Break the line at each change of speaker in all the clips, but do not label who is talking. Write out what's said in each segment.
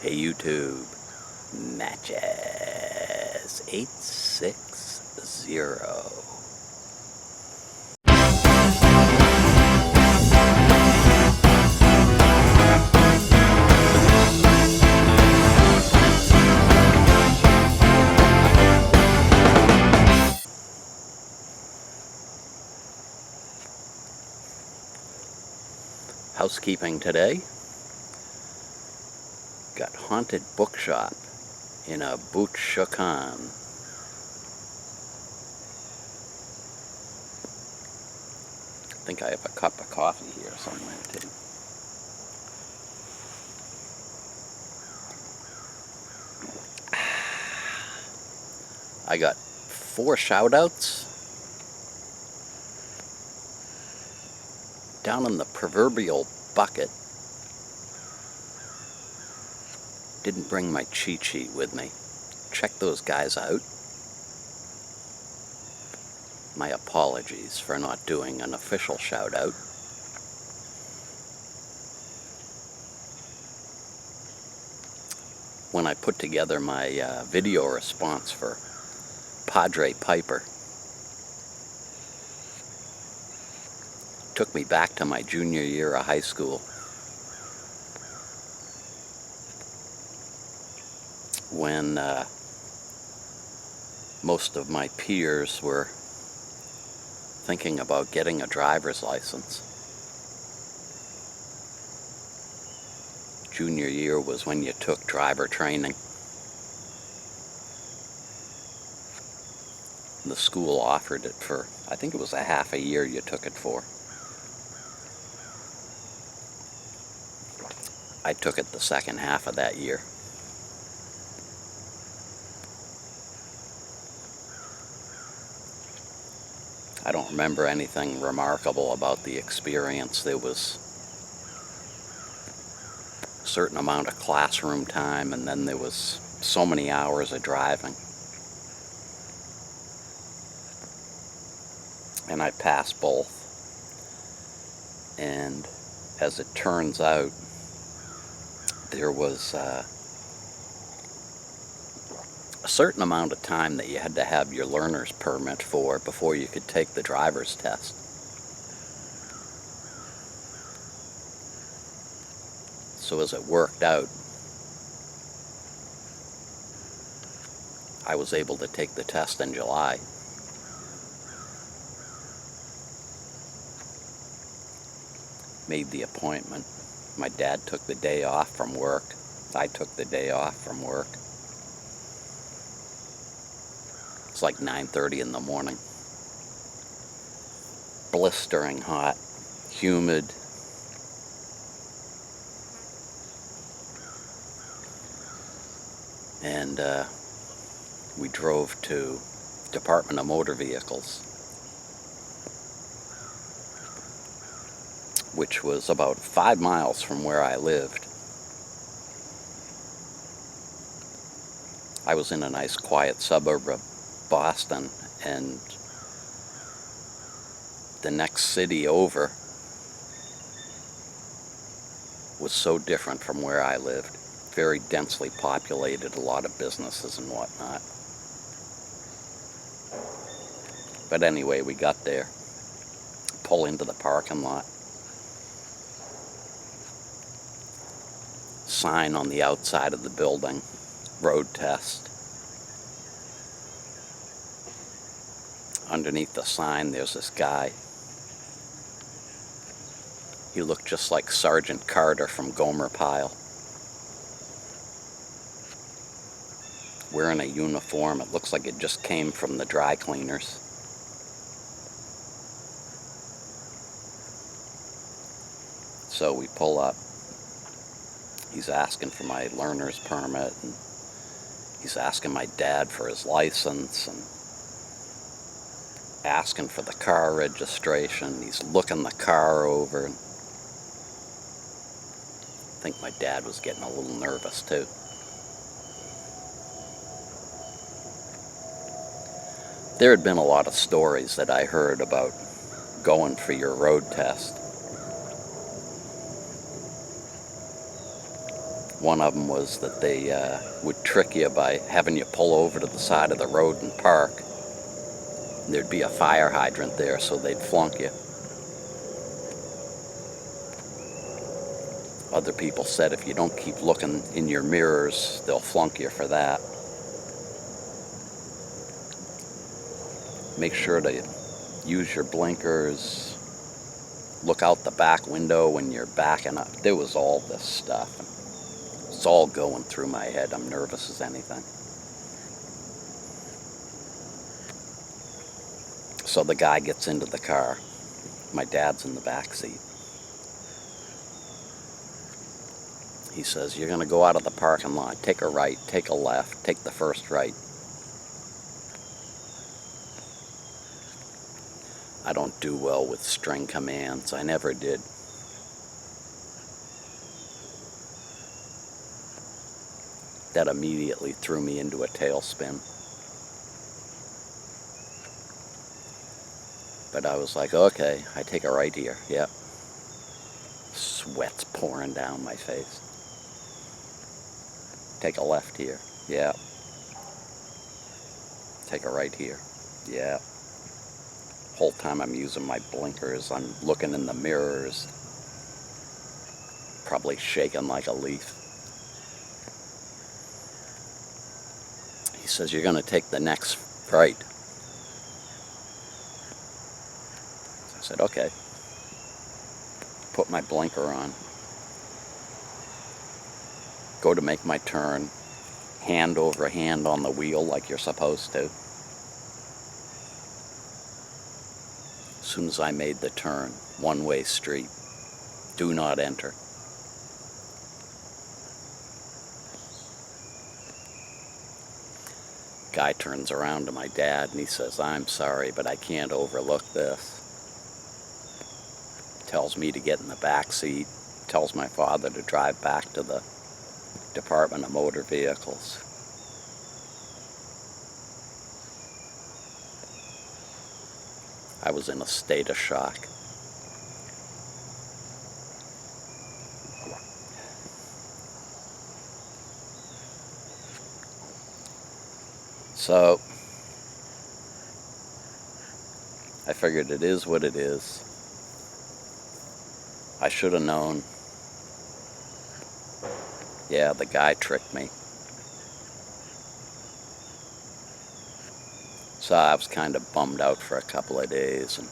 Hey YouTube, Matches 860. Housekeeping today. Got haunted bookshop in a Butz-Choquin. I think I have a cup of coffee here somewhere too. I got 4 shoutouts down in the proverbial bucket. Didn't bring my cheat sheet with me. Check those guys out. My apologies for not doing an official shout out. When I put together my video response for Padre Piper, took me back to my junior year of high school. When most of my peers were thinking about getting a driver's license. Junior year was when you took driver training. The school offered it for, I think it was a half a year you took it for. I took it the second half of that year. I don't remember anything remarkable about the experience. There was a certain amount of classroom time, and then there was so many hours of driving. And I passed both. And as it turns out, there was a certain amount of time that you had to have your learner's permit for before you could take the driver's test. So as it worked out, I was able to take the test in July. Made the appointment. My dad took the day off from work. I took the day off from work. It's like 9:30 in the morning. Blistering hot, humid. And we drove to Department of Motor Vehicles, which was about 5 miles from where I lived. I was in a nice quiet suburb of Boston, and the next city over was so different from where I lived. Very densely populated, a lot of businesses and whatnot. But anyway, we got there. Pull into the parking lot. Sign on the outside of the building, road test. Underneath the sign, there's this guy. He looked just like Sergeant Carter from Gomer Pyle. Wearing a uniform, it looks like it just came from the dry cleaners. So we pull up. He's asking for my learner's permit, and he's asking my dad for his license, and asking for the car registration. He's looking the car over. I think my dad was getting a little nervous too. There had been a lot of stories that I heard about going for your road test. One of them was that they would trick you by having you pull over to the side of the road and park. There'd be a fire hydrant there, so they'd flunk you. Other people said if you don't keep looking in your mirrors, they'll flunk you for that. Make sure to use your blinkers. Look out the back window when you're backing up. There was all this stuff. It's all going through my head. I'm nervous as anything. So the guy gets into the car. My dad's in the back seat. He says, "You're going to go out of the parking lot. Take a right, take a left, take the first right." I don't do well with string commands. I never did. That immediately threw me into a tailspin. But I was like, okay, I take a right here. Yep. Sweat's pouring down my face. Take a left here. Yep. Take a right here. Yep. Whole time I'm using my blinkers. I'm looking in the mirrors. Probably shaking like a leaf. He says, "You're going to take the next right." I said, okay. Put my blinker on. Go to make my turn. Hand over hand on the wheel like you're supposed to. As soon as I made the turn, one-way street. Do not enter. Guy turns around to my dad and he says, "I'm sorry, but I can't overlook this." Tells me to get in the back seat. Tells my father to drive back to the Department of Motor Vehicles. I was in a state of shock. So I figured it is what it is. I should have known. Yeah, the guy tricked me. So I was kind of bummed out for a couple of days, and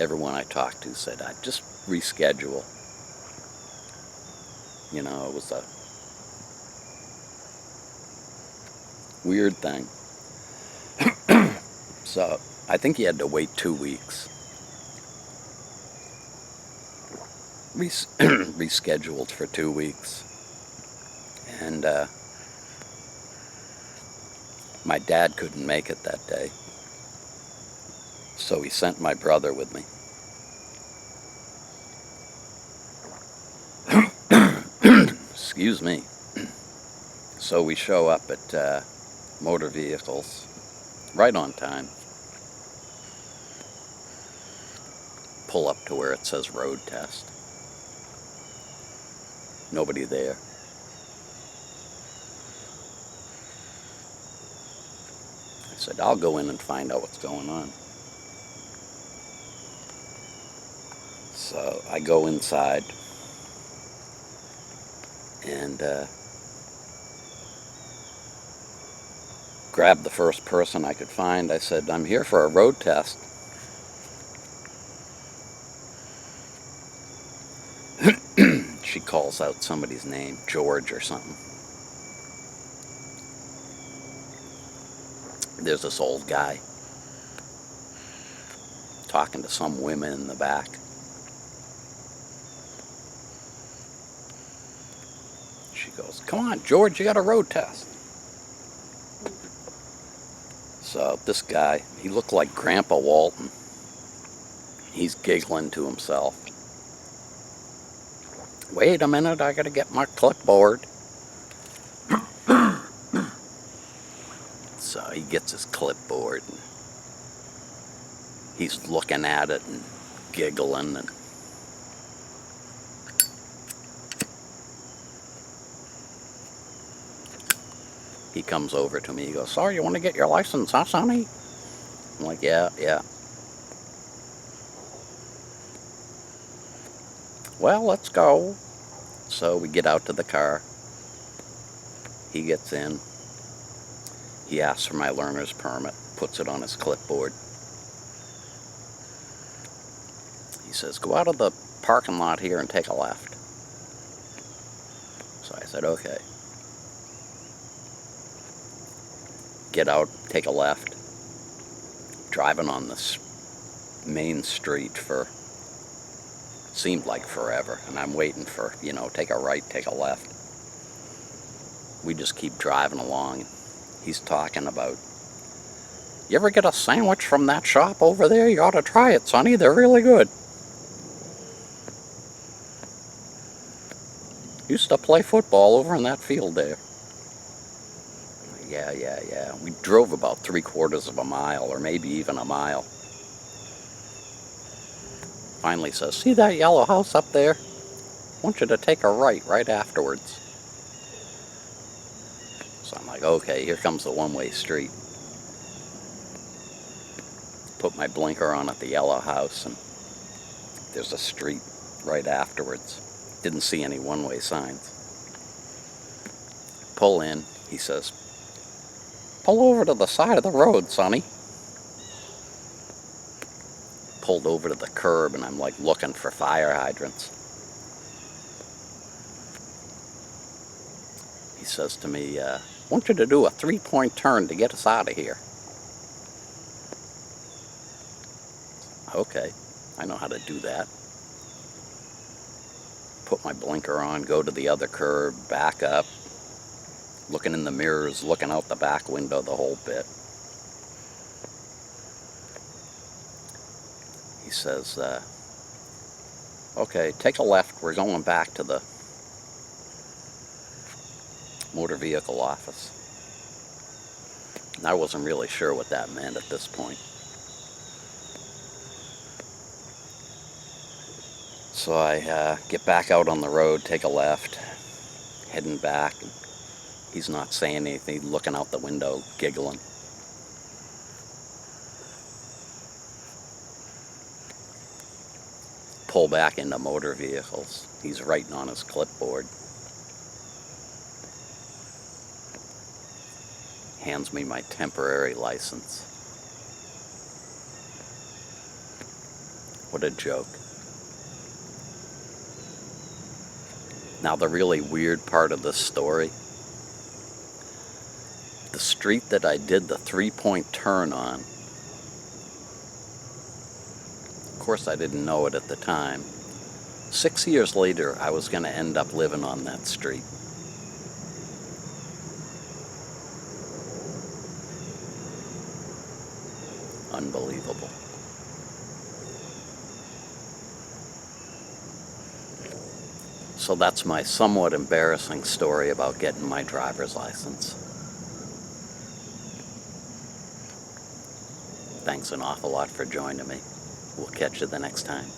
everyone I talked to said, "I'd just reschedule." You know, it was a weird thing. So I think he had to wait 2 weeks. Rescheduled for 2 weeks. And my dad couldn't make it that day. So he sent my brother with me. Excuse me. So we show up at Motor Vehicles right on time. Pull up to where it says road test. Nobody there. I said, "I'll go in and find out what's going on." So I go inside and grabbed the first person I could find. I said, "I'm here for a road test." She calls out somebody's name, George or something. There's this old guy talking to some women in the back. She goes, "Come on, George, you got a road test." So this guy, he looked like Grandpa Walton. He's giggling to himself. "Wait a minute, I gotta get my clipboard." So he gets his clipboard and he's looking at it and giggling, and He comes over to me. He goes, "So you want to get your license, huh, Sonny?" I'm like, "Yeah, yeah." "Well, let's go." So we get out to the car. He gets in. He asks for my learner's permit, puts it on his clipboard. He says, "Go out of the parking lot here and take a left." So I said, "Okay." Get out, take a left. Driving on this main street for, seemed like forever, and I'm waiting for, take a right, take a left. We just keep driving along. He's talking about, "You ever get a sandwich from that shop over there? You ought to try it, Sonny. They're really good. Used to play football over in that field there." Yeah. We drove about 3/4 of a mile, or maybe even a mile. Finally says, "See that yellow house up there? I want you to take a right afterwards." So I'm like, okay, here comes the one-way street. Put my blinker on at the yellow house, and there's a street right afterwards. Didn't see any one-way signs. Pull in. He says, "Pull over to the side of the road, Sonny." Pulled over to the curb, and I'm like looking for fire hydrants. He says to me, "I want you to do a 3-point turn to get us out of here." Okay, I know how to do that. Put my blinker on, go to the other curb, back up, looking in the mirrors, looking out the back window, the whole bit. He says, "Okay, take a left. We're going back to the motor vehicle office." And I wasn't really sure what that meant at this point. So I get back out on the road, take a left, heading back. And he's not saying anything, looking out the window, giggling. Pull back into motor vehicles. He's writing on his clipboard. Hands me my temporary license. What a joke. Now the really weird part of this story, the street that I did the 3-point turn on, of course I didn't know it at the time. 6 years later, I was going to end up living on that street. Unbelievable. So that's my somewhat embarrassing story about getting my driver's license. Thanks an awful lot for joining me. We'll catch you the next time.